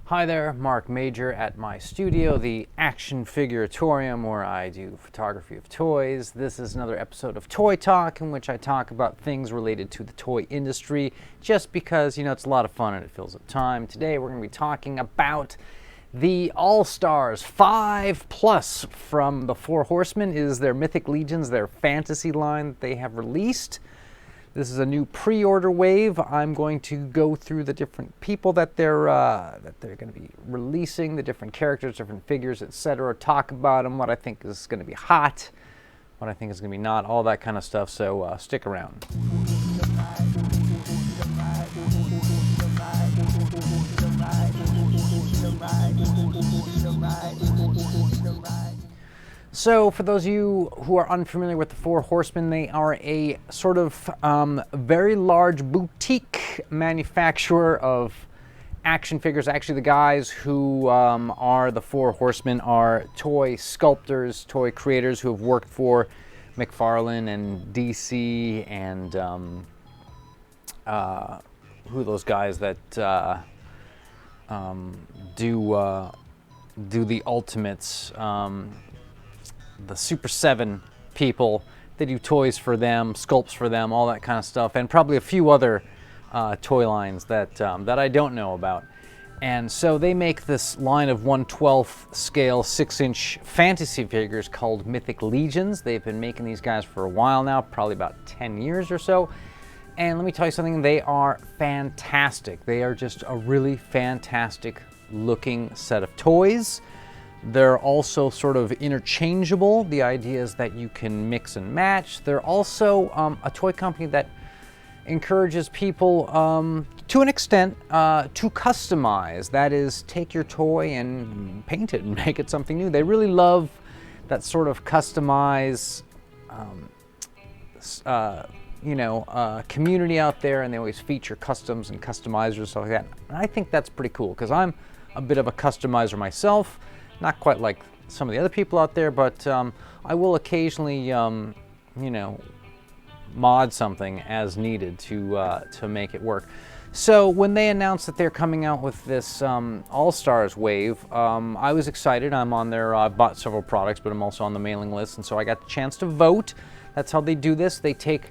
Hi there, Mark Major at my studio, the Action Figuratorium, where I do photography of toys. This is another episode of Toy Talk, in which I talk about things related to the toy industry, just because, it's a lot of fun and it fills up time. Today we're going to be talking about the All Stars 5+ from the Four Horsemen. Is their Mythic Legions, their fantasy line that they have released. This is a new pre-order wave. I'm going to go through the different people that they're going to be releasing, the different characters, different figures, etc. Talk about them, what I think is going to be hot, what I think is going to be not, all that kind of stuff. So stick around. So for those of you who are unfamiliar with the Four Horsemen, they are a sort of very large boutique manufacturer of action figures. Actually, the guys who are the Four Horsemen are toy sculptors, toy creators who have worked for McFarlane and DC and who are those guys that do the Ultimates. The Super 7 people. They do toys for them, sculpts for them, all that kind of stuff, and probably a few other toy lines that I don't know about. And so they make this line of 1/12 scale 6-inch fantasy figures called Mythic Legions. They've been making these guys for a while now, probably about 10 years or so. And let me tell you something, they are fantastic. They are just a really fantastic looking set of toys. They're also sort of interchangeable. The idea is that you can mix and match. They're also a toy company that encourages people, to an extent, to customize. That is, take your toy and paint it and make it something new. They really love that sort of customize, community out there, and they always feature customs and customizers, stuff like that. And I think that's pretty cool, because I'm a bit of a customizer myself. Not quite like some of the other people out there, but I will occasionally, mod something as needed to make it work. So when they announced that they're coming out with this All Stars wave, I was excited. I'm on there. I've bought several products, but I'm also on the mailing list, and so I got the chance to vote. That's how they do this. They take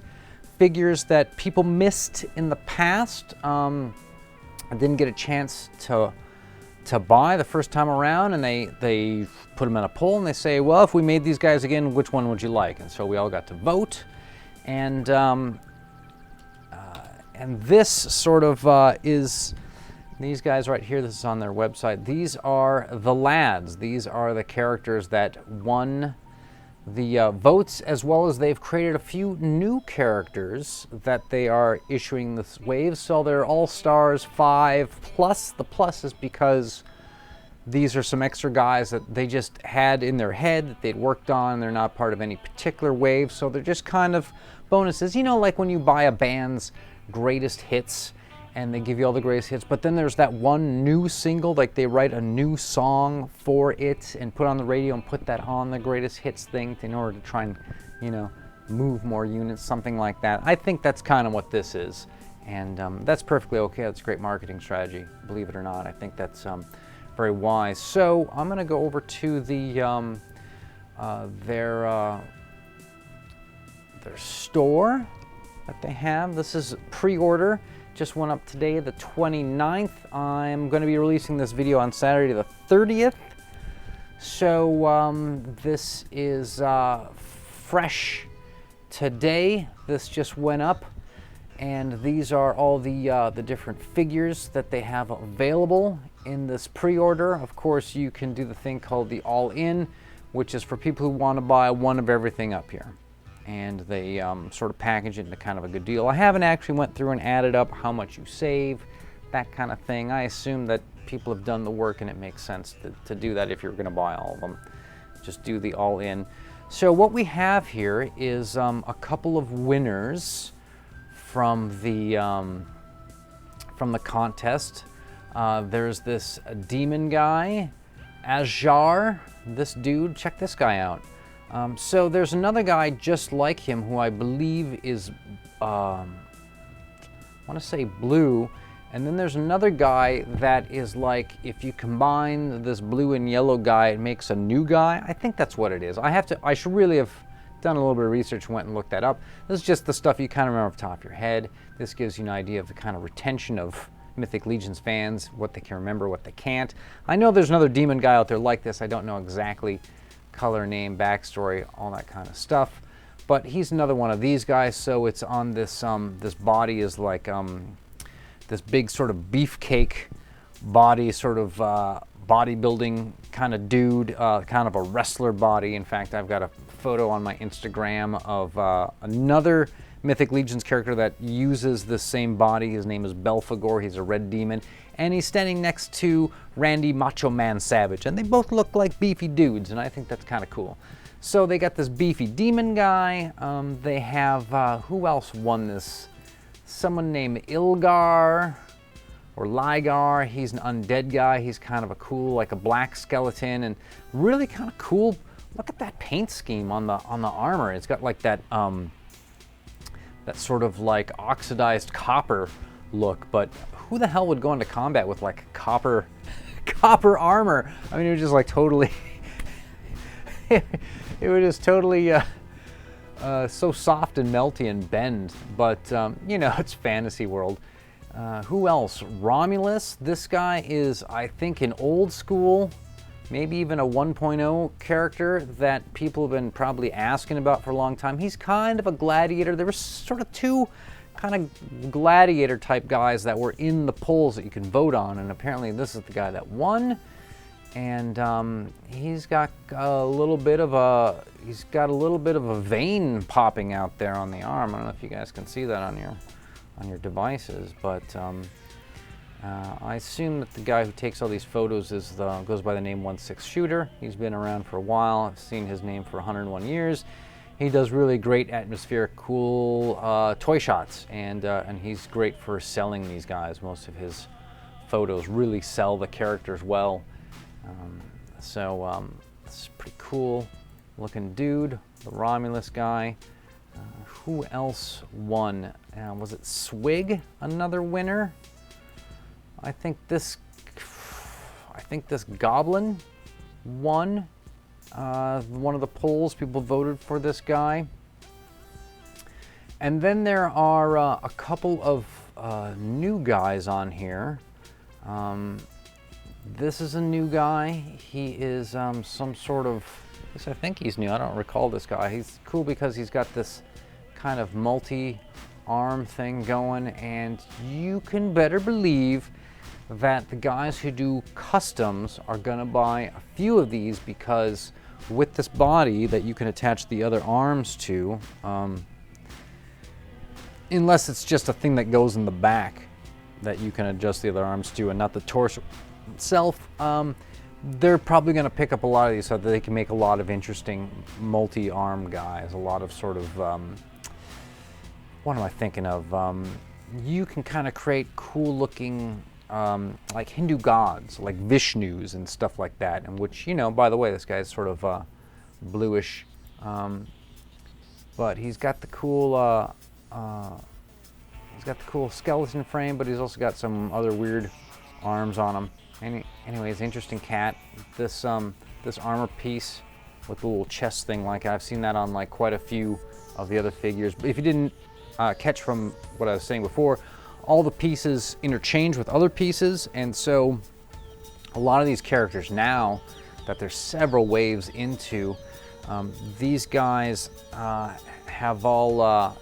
figures that people missed in the past. I didn't get a chance to buy the first time around, and they put them in a poll, and they say, well, if we made these guys again, which one would you like? And so we all got to vote, and this sort of is these guys right here. This is on their website. These are the lads. These are the characters that won the votes, as well as they've created a few new characters that they are issuing this wave. So they're All Stars 5+. The plus is because these are some extra guys that they just had in their head that they'd worked on. They're not part of any particular wave, so they're just kind of bonuses. Like when you buy a band's greatest hits, and they give you all the greatest hits, but then there's that one new single, like they write a new song for it and put on the radio and put that on the greatest hits thing in order to try and, move more units, something like that. I think that's kind of what this is, and that's perfectly okay. That's a great marketing strategy, believe it or not. I think that's very wise. So I'm going to go over to the their store that they have. This is pre-order. Just went up today, the 29th. I'm going to be releasing this video on Saturday, the 30th. So this is fresh today. This just went up, and these are all the different figures that they have available in this pre-order. Of course, you can do the thing called the all-in, which is for people who want to buy one of everything up here. And they sort of package it into kind of a good deal. I haven't actually went through and added up how much you save, that kind of thing. I assume that people have done the work, and it makes sense to do that if you're going to buy all of them. Just do the all-in. So what we have here is a couple of winners from the contest. There's this demon guy, Ajar. This dude, check this guy out. So there's another guy just like him who I believe is, I want to say blue, And then there's another guy that is like, if you combine this blue and yellow guy, it makes a new guy. I think that's what it is. I should really have done a little bit of research and went and looked that up. This is just the stuff you kind of remember off the top of your head. This gives you an idea of the kind of retention of Mythic Legions fans, what they can remember, what they can't. I know there's another demon guy out there like this. I don't know exactly color, name, backstory, all that kind of stuff. But he's another one of these guys. So it's on this, this body is like this big sort of beefcake body, sort of bodybuilding kind of dude, kind of a wrestler body. In fact, I've got a photo on my Instagram of another Mythic Legions character that uses the same body. His name is Belphegor. He's a red demon. And he's standing next to Randy Macho Man Savage. And they both look like beefy dudes, and I think that's kind of cool. So they got this beefy demon guy. They have, who else won this? Someone named Ilgar or Ligar. He's an undead guy. He's kind of a cool, like a black skeleton, and really kind of cool. Look at that paint scheme on the armor. It's got like that that sort of like oxidized copper look. But who the hell would go into combat with like copper armor? I mean, it was just like totally. It was just totally so soft and melty and bend. But you know, it's fantasy world. Who else? Romulus. This guy is, I think, an old school, maybe even a 1.0 character that people have been probably asking about for a long time. He's kind of a gladiator. There were sort of two kind of gladiator type guys that were in the polls that you can vote on, and apparently this is the guy that won. And he's got a little bit of a vein popping out there on the arm. I don't know if you guys can see that on your devices, but I assume that the guy who takes all these photos goes by the name 16 Shooter. He's been around for a while. I've seen his name for 101 years. He does really great atmospheric, cool toy shots, and he's great for selling these guys. Most of his photos really sell the characters well. So this is pretty cool looking dude, the Romulus guy. Who else won? Was it Swig, another winner? I think this goblin won one of the polls. People voted for this guy. And then there are a couple of new guys on here. This is a new guy. He is some sort of, at least I think he's new. I don't recall this guy. He's cool because he's got this kind of multi-arm thing going, and you can better believe that the guys who do customs are gonna buy a few of these, because with this body that you can attach the other arms to, unless it's just a thing that goes in the back that you can adjust the other arms to and not the torso itself, they're probably going to pick up a lot of these so that they can make a lot of interesting multi-arm guys, a lot of sort of, what am I thinking of? You can kind of create cool looking like Hindu gods, like Vishnus and stuff like that, and which, you know, by the way, this guy's sort of bluish, but he's got the cool skeleton frame, but he's also got some other weird arms on him. Anyways, interesting cat. This armor piece with the little chest thing, like I've seen that on like quite a few of the other figures. But if you didn't catch from what I was saying before, all the pieces interchange with other pieces, and so a lot of these characters now that there's several waves into, these guys have all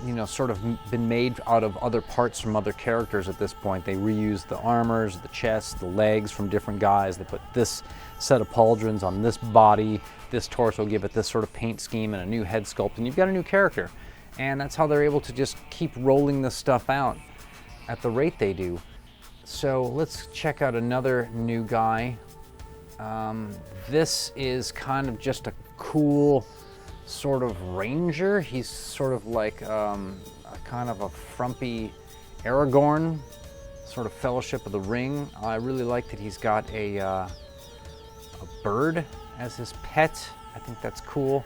you know, sort of been made out of other parts from other characters at this point. They reuse the armors, the chest, the legs from different guys. They put this set of pauldrons on this body, this torso, give it this sort of paint scheme and a new head sculpt, and you've got a new character. And that's how they're able to just keep rolling this stuff out at the rate they do. So let's check out another new guy. This is kind of just a cool sort of ranger. He's sort of like a kind of a frumpy Aragorn, sort of Fellowship of the Ring. I really like that he's got a bird as his pet. I think that's cool.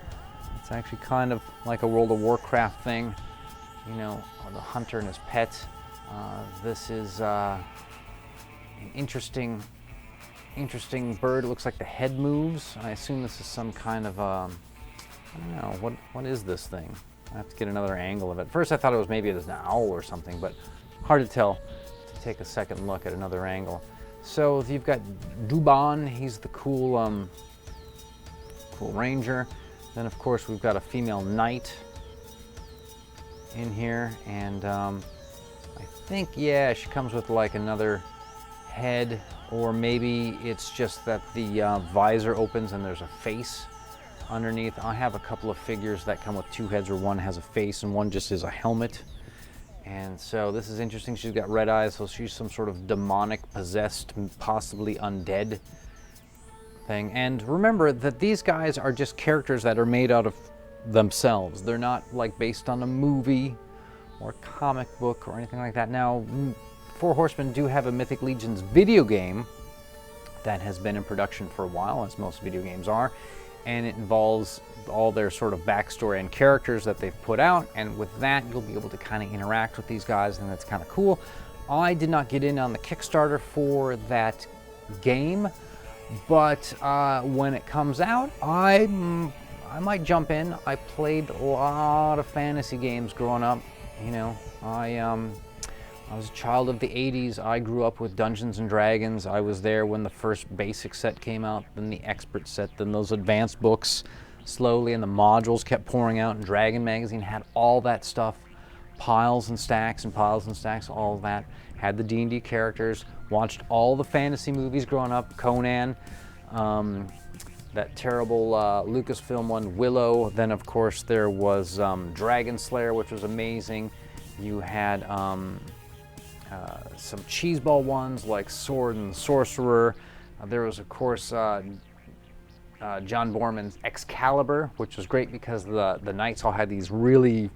It's actually kind of like a World of Warcraft thing, you know, the hunter and his pet. This is an interesting bird. It looks like the head moves. I assume this is some kind of, I don't know, what is this thing? I have to get another angle of it. First I thought it was maybe an owl or something, but hard to tell. To take a second look at another angle. So you've got Duban, he's the cool ranger. Then of course we've got a female knight in here, and I think, yeah, she comes with like another head, or maybe it's just that the visor opens and there's a face underneath. I have a couple of figures that come with two heads, where one has a face and one just is a helmet. And so this is interesting. She's got red eyes, so she's some sort of demonic, possessed, possibly undead thing. And remember that these guys are just characters that are made out of themselves. They're not like based on a movie or comic book or anything like that. Now, Four Horsemen do have a Mythic Legions video game that has been in production for a while, as most video games are, and it involves all their sort of backstory and characters that they've put out, and with that you'll be able to kind of interact with these guys, and that's kind of cool. I did not get in on the Kickstarter for that game, but when it comes out, I might jump in. I played a lot of fantasy games growing up. You know, I was a child of the 80s. I grew up with Dungeons and Dragons. I was there when the first basic set came out, then the expert set, then those advanced books slowly, and the modules kept pouring out, and Dragon Magazine had all that stuff, piles and stacks, all of that. Had the D&D characters, watched all the fantasy movies growing up, Conan, that terrible Lucasfilm one, Willow. Then of course there was Dragon Slayer, which was amazing. You had some cheeseball ones like Sword and Sorcerer. There was, of course, John Borman's Excalibur, which was great because the knights all had these really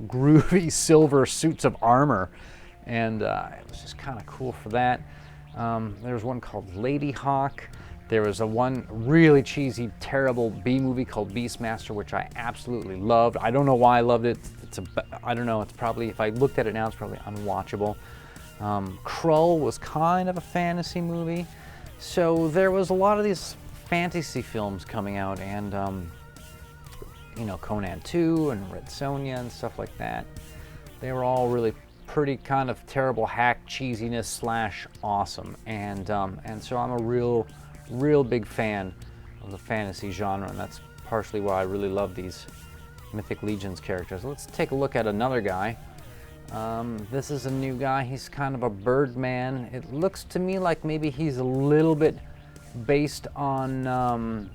groovy silver suits of armor, and it was just kind of cool for that. There was one called Lady Hawk. There was one really cheesy, terrible B movie called Beastmaster, which I absolutely loved. I don't know why I loved it. I don't know. It's probably, if I looked at it now, it's probably unwatchable. Krull was kind of a fantasy movie. So there was a lot of these fantasy films coming out, and you know, Conan 2 and Red Sonja and stuff like that. They were all really pretty kind of terrible hack cheesiness slash awesome, and so I'm a real big fan of the fantasy genre, and that's partially why I really love these Mythic Legions characters. Let's take a look at another guy. This is a new guy. He's kind of a bird man. It looks to me like maybe he's a little bit based on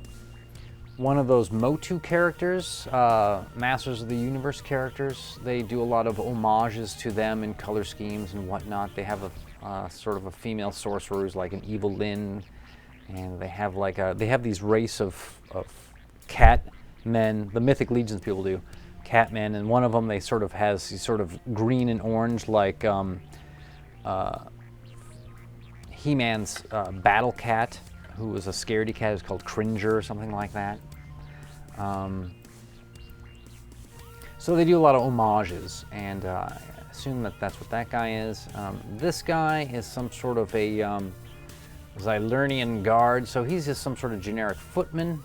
one of those Motu characters, Masters of the Universe characters. They do a lot of homages to them in color schemes and whatnot. They have a sort of a female sorcerer who's like an evil Lyn, and they have like they have these race of cat men. The Mythic Legions people do. Catmen, and one of them they sort of has he's sort of green and orange like He-Man's battle cat, who was a scaredy cat, is called Cringer or something like that. So they do a lot of homages, and I assume that that's what that guy is. This guy is some sort of a Xylernian guard, so he's just some sort of generic footman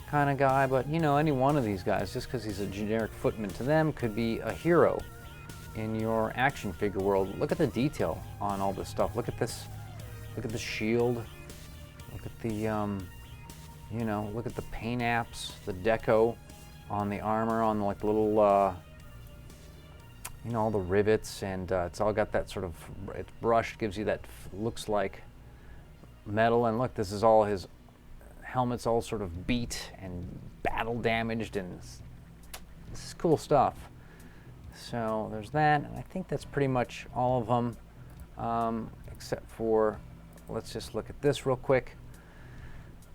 kind of guy, but you know, any one of these guys, just because he's a generic footman to them, could be a hero in your action figure world. Look at the detail on all this stuff. Look at this. Look at the shield. Look at the, you know, look at the paint apps, the deco on the armor, on like the little, you know, all the rivets, and it's all got that sort of, it's brushed, gives you that, looks like metal, and look, this is all his helmet's all sort of beat and battle damaged, and this is cool stuff. So there's that, and I think that's pretty much all of them, except for, let's just look at this real quick.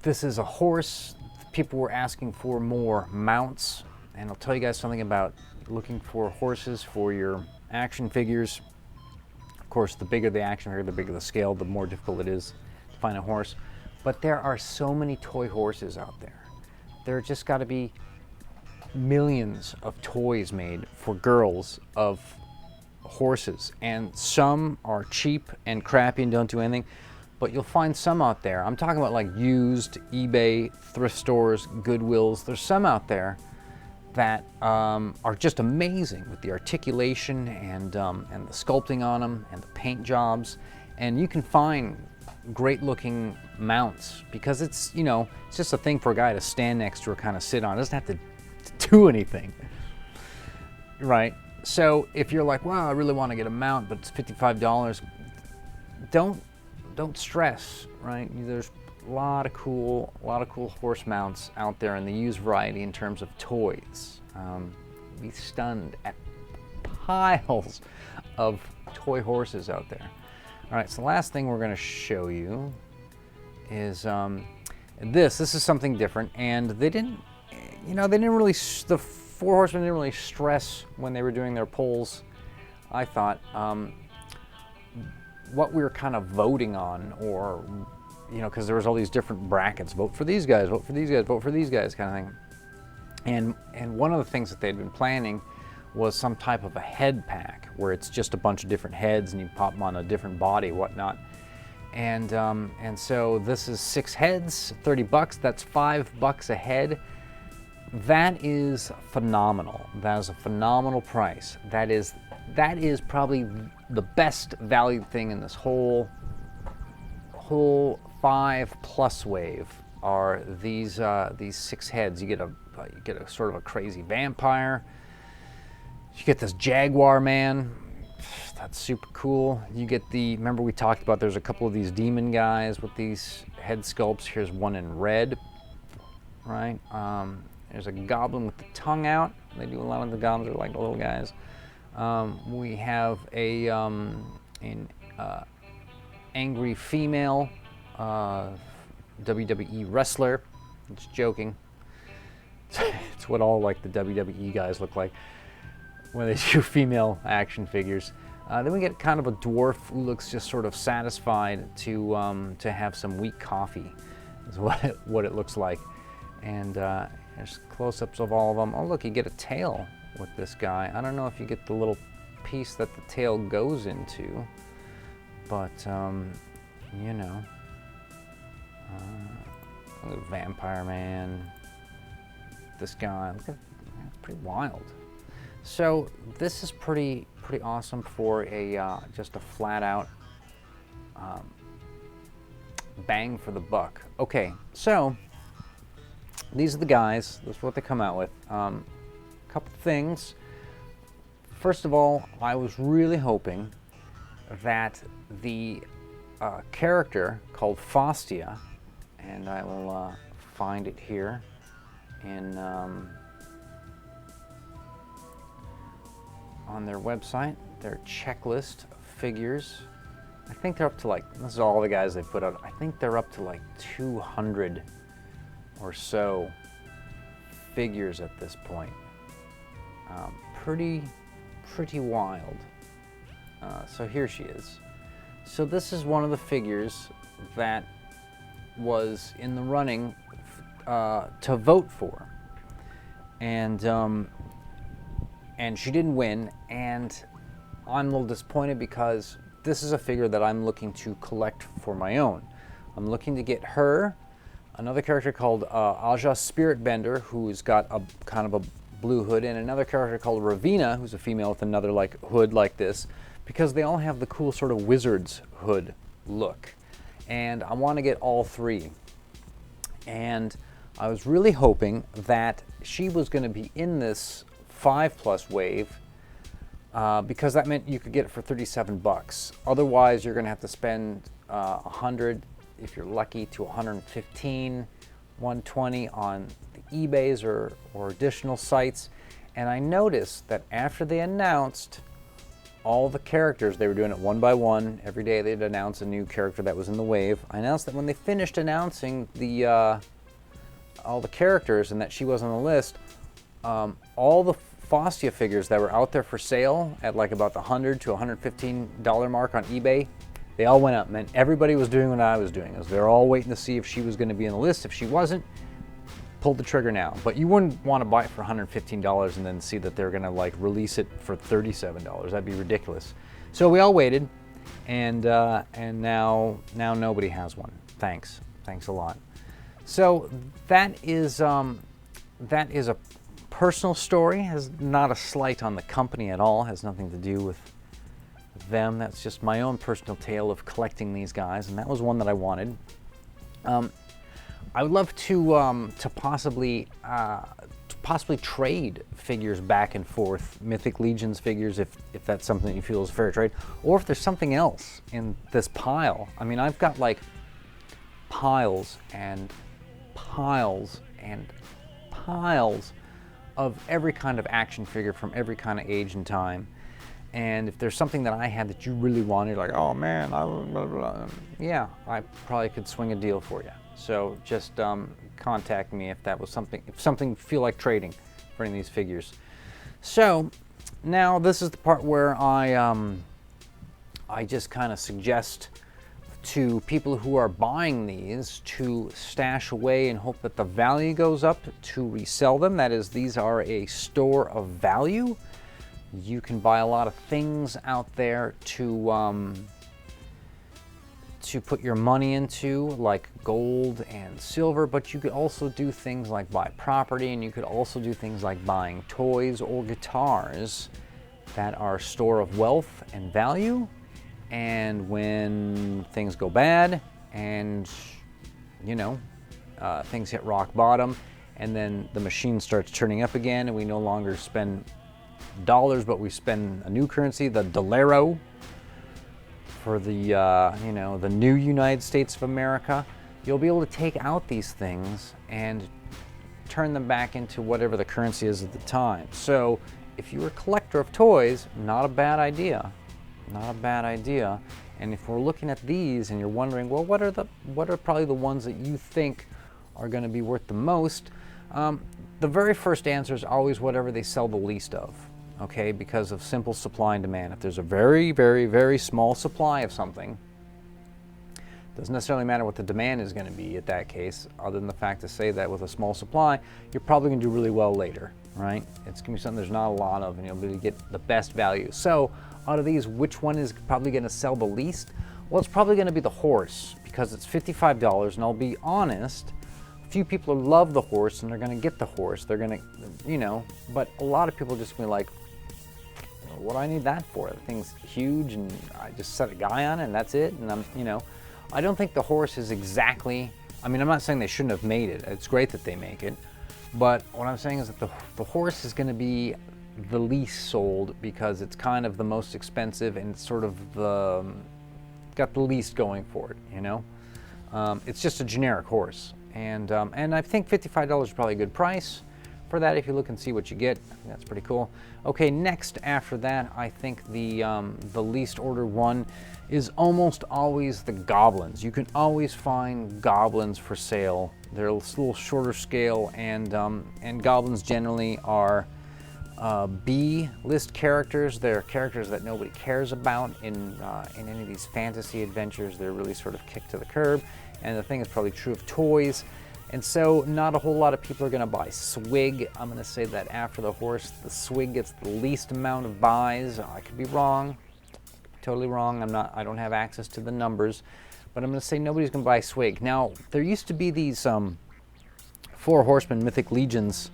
This is a horse. People were asking for more mounts, and I'll tell you guys something about looking for horses for your action figures. Of course, the bigger the action figure, the bigger the scale, the more difficult it is to find a horse. But there are so many toy horses out there. There just got to be millions of toys made for girls of horses, and some are cheap and crappy and don't do anything, but you'll find some out there. I'm talking about like used eBay, thrift stores, Goodwills. There's some out there that are just amazing with the articulation and the sculpting on them and the paint jobs, and you can find great looking mounts because it's, you know, it's just a thing for a guy to stand next to or kind of sit on. It doesn't have to do anything, right? So if you're like, wow, I really want to get a mount, but it's $55, don't stress, right? There's a lot of cool horse mounts out there in the used variety in terms of toys. Be stunned at piles of toy horses out there. All right, so the last thing we're going to show you is this is something different, and they didn't really, the Four Horsemen didn't really stress when they were doing their polls, I thought, what we were kind of voting on, or, you know, because there was all these different brackets, vote for these guys, vote for these guys, vote for these guys kind of thing. And one of the things that they'd been planning was some type of a head pack where it's just a bunch of different heads and you pop them on a different body, whatnot. And so this is 6 heads, $30. That's $5 a head. That is phenomenal. That is a phenomenal price. That is probably the best valued thing in this whole 5+ wave are these 6 heads. You get a sort of a crazy vampire. You get this jaguar man. That's super cool. You get remember we talked about there's a couple of these demon guys with these head sculpts. Here's one in red, right? There's a goblin with the tongue out. They do a lot of the goblins are like the little guys. We have an angry female WWE wrestler. It's joking. It's what all like the WWE guys look like when they do female action figures. Then we get kind of a dwarf who looks just sort of satisfied to have some weak coffee, is what it looks like. And there's close-ups of all of them. Oh, look, you get a tail with this guy. I don't know if you get the little piece that the tail goes into, but you know, look at Vampire Man. This guy, look at, it's pretty wild. So this is pretty awesome for a just a flat-out bang for the buck. Okay, so these are the guys. This is what they come out with. Couple things. First of all, I was really hoping that the character called Faustia, and I will find it here in on their website, their checklist of figures. I think they're up to like, this is all the guys they put out. I think they're up to like 200 or so figures at this point. Pretty wild. So here she is. So this is one of the figures that was in the running to vote for, and she didn't win, and I'm a little disappointed because this is a figure that I'm looking to collect for my own. I'm looking to get her, another character called Aja Spiritbender, who's got a kind of a blue hood, and another character called Ravina, who's a female with another like hood like this, because they all have the cool sort of wizard's hood look. And I want to get all three. And I was really hoping that she was going to be in this 5+ wave, because that meant you could get it for $37. Otherwise, you're going to have to spend $100, if you're lucky, to $115, $120 on the eBays or additional sites. And I noticed that after they announced all the characters, they were doing it one by one. Every day they'd announce a new character that was in the wave. I announced that when they finished announcing all the characters and that she was on the list, all the Faustia figures that were out there for sale at like about the $100 to $115 mark on eBay, they all went up. And everybody was doing what I was doing. They were all waiting to see if she was going to be on the list. If she wasn't, pull the trigger now. But you wouldn't want to buy it for $115 and then see that they're going to like release it for $37. That'd be ridiculous. So we all waited, and now nobody has one. Thanks a lot. So that is a personal story. Has not a slight on the company at all. Has nothing to do with them. That's just my own personal tale of collecting these guys, and that was one that I wanted. I would love to possibly trade figures back and forth, Mythic Legions figures, if that's something that you feel is fair trade, or if there's something else in this pile. I mean, I've got like piles and piles and piles of every kind of action figure from every kind of age and time. And if there's something that I had that you really wanted, like, oh man, blah, blah, blah, yeah, I probably could swing a deal for you. So just contact me if that was something, if something you feel like trading for any of these figures. So now this is the part where I just kind of suggest to people who are buying these to stash away and hope that the value goes up to resell them. That is, these are a store of value. You can buy a lot of things out there to put your money into, like gold and silver, but you could also do things like buy property, and you could also do things like buying toys or guitars that are a store of wealth and value. And when things go bad and, you know, things hit rock bottom, and then the machine starts turning up again, and we no longer spend dollars, but we spend a new currency, the Dolaro, for the, you know, the new United States of America, you'll be able to take out these things and turn them back into whatever the currency is at the time. So if you're a collector of toys, not a bad idea. Not a bad idea. And if we're looking at these and you're wondering, well, what are probably the ones that you think are going to be worth the most? The very first answer is always whatever they sell the least of. Okay, because of simple supply and demand. If there's a very, very, very small supply of something, doesn't necessarily matter what the demand is going to be at that case, other than the fact to say that with a small supply, you're probably going to do really well later, right? It's going to be something there's not a lot of, and you'll be able to get the best value. So out of these, which one is probably going to sell the least? Well, it's probably going to be the horse, because it's $55, and I'll be honest, few people love the horse, and they're going to get the horse. They're going to, you know, but a lot of people just be like, what do I need that for? The thing's huge, and I just set a guy on it, and that's it. And you know, I don't think the horse is exactly, I mean, I'm not saying they shouldn't have made it. It's great that they make it. But what I'm saying is that the horse is going to be the least sold, because it's kind of the most expensive, and it's sort of got the least going for it, you know? It's just a generic horse. And I think $55 is probably a good price for that. If you look and see what you get, that's pretty cool. Okay, next after that, I think the least ordered one is almost always the goblins. You can always find goblins for sale. They're a little shorter scale, and goblins generally are B-list characters. They're characters that nobody cares about in any of these fantasy adventures. They're really sort of kicked to the curb, and the thing is probably true of toys. And so not a whole lot of people are going to buy Swig. I'm going to say that after the horse, the Swig gets the least amount of buys. I could be wrong, totally wrong. I don't have access to the numbers, but I'm going to say nobody's going to buy Swig. Now, there used to be these 4 Horsemen Mythic Legions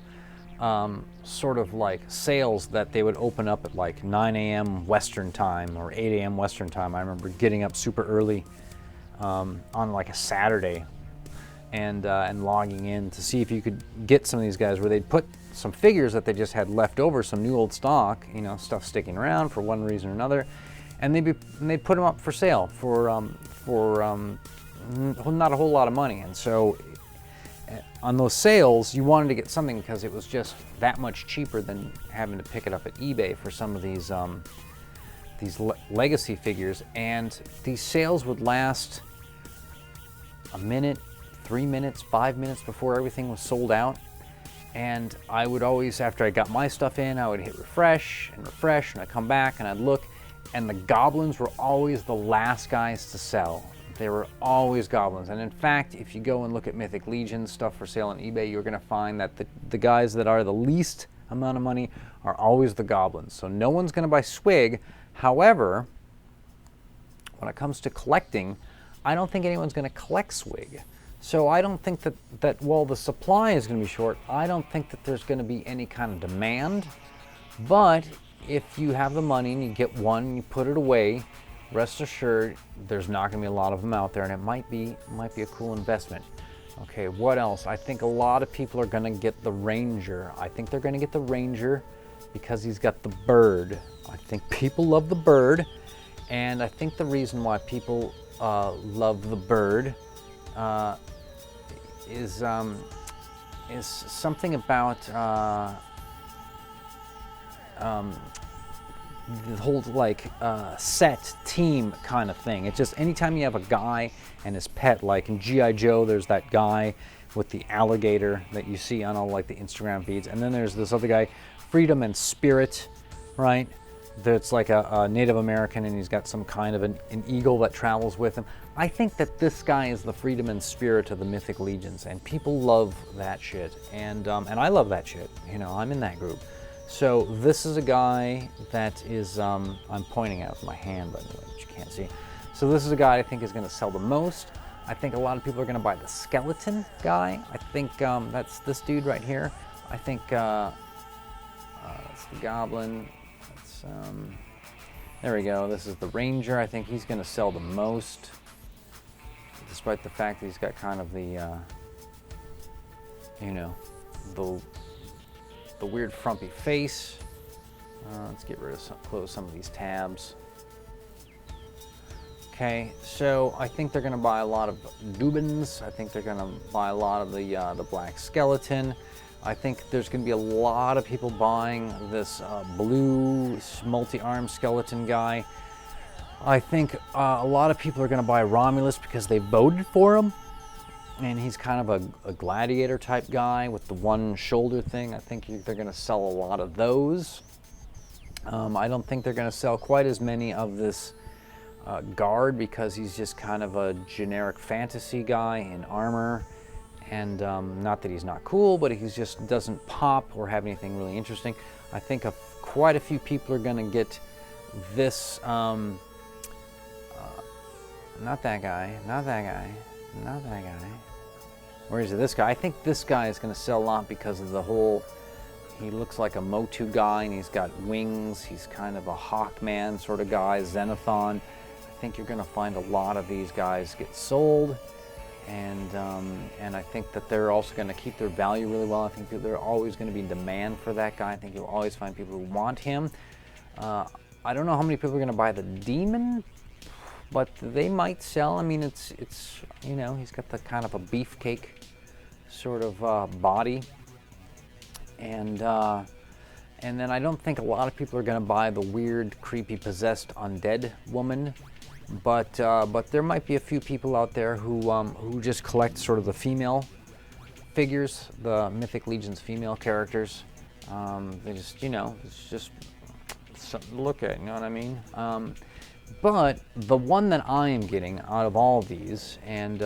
sort of like sales that they would open up at like 9 a.m. Western time or 8 a.m. Western time. I remember getting up super early on like a Saturday and logging in to see if you could get some of these guys, where they'd put some figures that they just had left over, some new old stock, you know, stuff sticking around for one reason or another, and they'd put them up for sale for not a whole lot of money. And so on those sales, you wanted to get something because it was just that much cheaper than having to pick it up at eBay for some of these legacy figures. And these sales would last a minute, 3 minutes, 5 minutes before everything was sold out. And I would always, after I got my stuff in, I would hit refresh, and I'd come back and I'd look, and the goblins were always the last guys to sell. They were always goblins. And in fact, if you go and look at Mythic Legion stuff for sale on eBay, you're going to find that the guys that are the least amount of money are always the goblins. So no one's going to buy Swig. However, when it comes to collecting, I don't think anyone's going to collect Swig. So I don't think that while the supply is going to be short, I don't think that there's going to be any kind of demand. But if you have the money and you get one and you put it away, rest assured there's not going to be a lot of them out there, and it might be a cool investment. Okay, what else? I think a lot of people are going to get the Ranger. I think they're going to get the Ranger because he's got the bird. I think people love the bird, and I think the reason why people love the bird is something about the whole set team kind of thing. It's just anytime you have a guy and his pet, like in G.I. Joe, there's that guy with the alligator that you see on all like the Instagram feeds, and then there's this other guy, Freedom and Spirit, right? That's like a Native American, and he's got some kind of an eagle that travels with him. I think that this guy is the Freedom and Spirit of the Mythic Legions, and people love that shit, and I love that shit. You know, I'm in that group. So this is a guy that is, I'm pointing out with my hand, by the way, which you can't see. So this is a guy I think is going to sell the most. I think a lot of people are going to buy the skeleton guy. I think that's this dude right here. I think that's the goblin. That's, there we go. This is the Ranger. I think he's going to sell the most, despite the fact that he's got kind of the, you know, the weird frumpy face. Let's get rid of close some of these tabs. Okay, so I think they're going to buy a lot of Dubins. I think they're going to buy a lot of the black skeleton. I think there's going to be a lot of people buying this blue multi-arm skeleton guy. I think a lot of people are going to buy Romulus because they voted for him. And he's kind of a gladiator type guy with the one shoulder thing. I think they're going to sell a lot of those. I don't think they're going to sell quite as many of this guard because he's just kind of a generic fantasy guy in armor. And not that he's not cool, but he just doesn't pop or have anything really interesting. I think quite a few people are going to get this, not that guy, not that guy, not that guy. Where is it? This guy. I think this guy is going to sell a lot because of the whole, he looks like a Motu guy and he's got wings. He's kind of a Hawkman sort of guy, Xenophon. I think you're going to find a lot of these guys get sold. And I think that they're also going to keep their value really well. I think they're always going to be in demand for that guy. I think you'll always find people who want him. I don't know how many people are going to buy the Demon, but they might sell. I mean, it's you know, he's got the kind of a beefcake sort of body, and then I don't think a lot of people are going to buy the weird, creepy, possessed undead woman. But there might be a few people out there who just collect sort of the female figures, the Mythic Legion's female characters. They just, you know, it's just something to look at, you know what I mean? But the one that I am getting out of all of these, and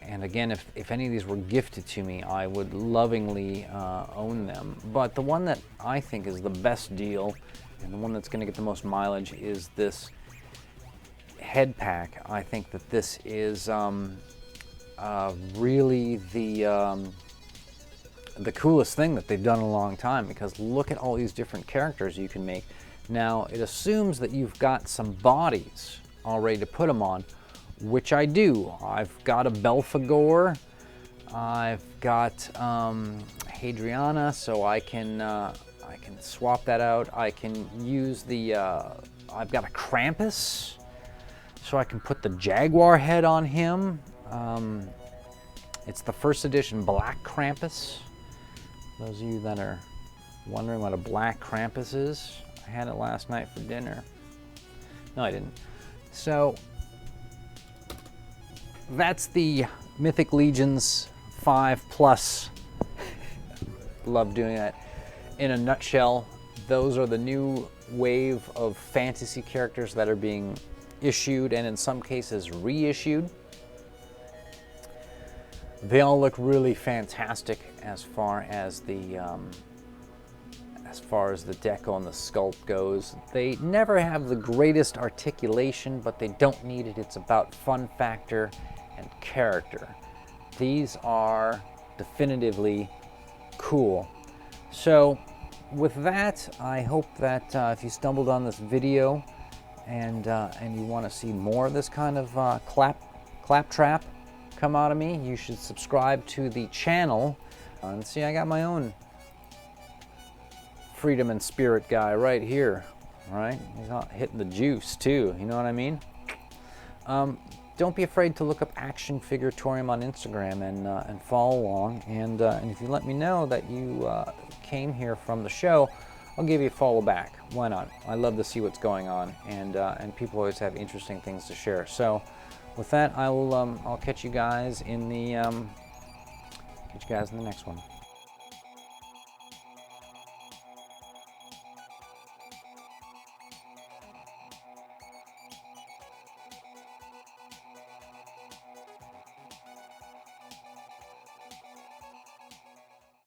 again, if any of these were gifted to me, I would lovingly own them. But the one that I think is the best deal, and the one that's going to get the most mileage, is this head pack. I think that this is really the coolest thing that they've done in a long time, because look at all these different characters you can make. Now, it assumes that you've got some bodies already to put them on, which I do. I've got a Belphegor, I've got Hadriana, so I can swap that out. I can use the, I've got a Krampus, so I can put the Jaguar head on him. It's the first edition Black Krampus. Those of you that are wondering what a Black Krampus is, I had it last night for dinner. No, I didn't. So that's the Mythic Legions 5+. Love doing that. In a nutshell, those are the new wave of fantasy characters that are being issued and in some cases reissued. They all look really fantastic as far as the deco and the sculpt goes. They never have the greatest articulation, but they don't need it. It's about fun factor and character. These are definitively cool. So with that, I hope that if you stumbled on this video and you want to see more of this kind of claptrap come out of me, you should subscribe to the channel. And see, I got my own freedom and spirit guy right here. All right, he's not hitting the juice too. You know what I mean? Don't be afraid to look up Action Figuratorium on Instagram and follow along. And if you let me know that you came here from the show, I'll give you a follow back. Why not? I love to see what's going on, and people always have interesting things to share. So, with that, I'll catch you guys in the next one.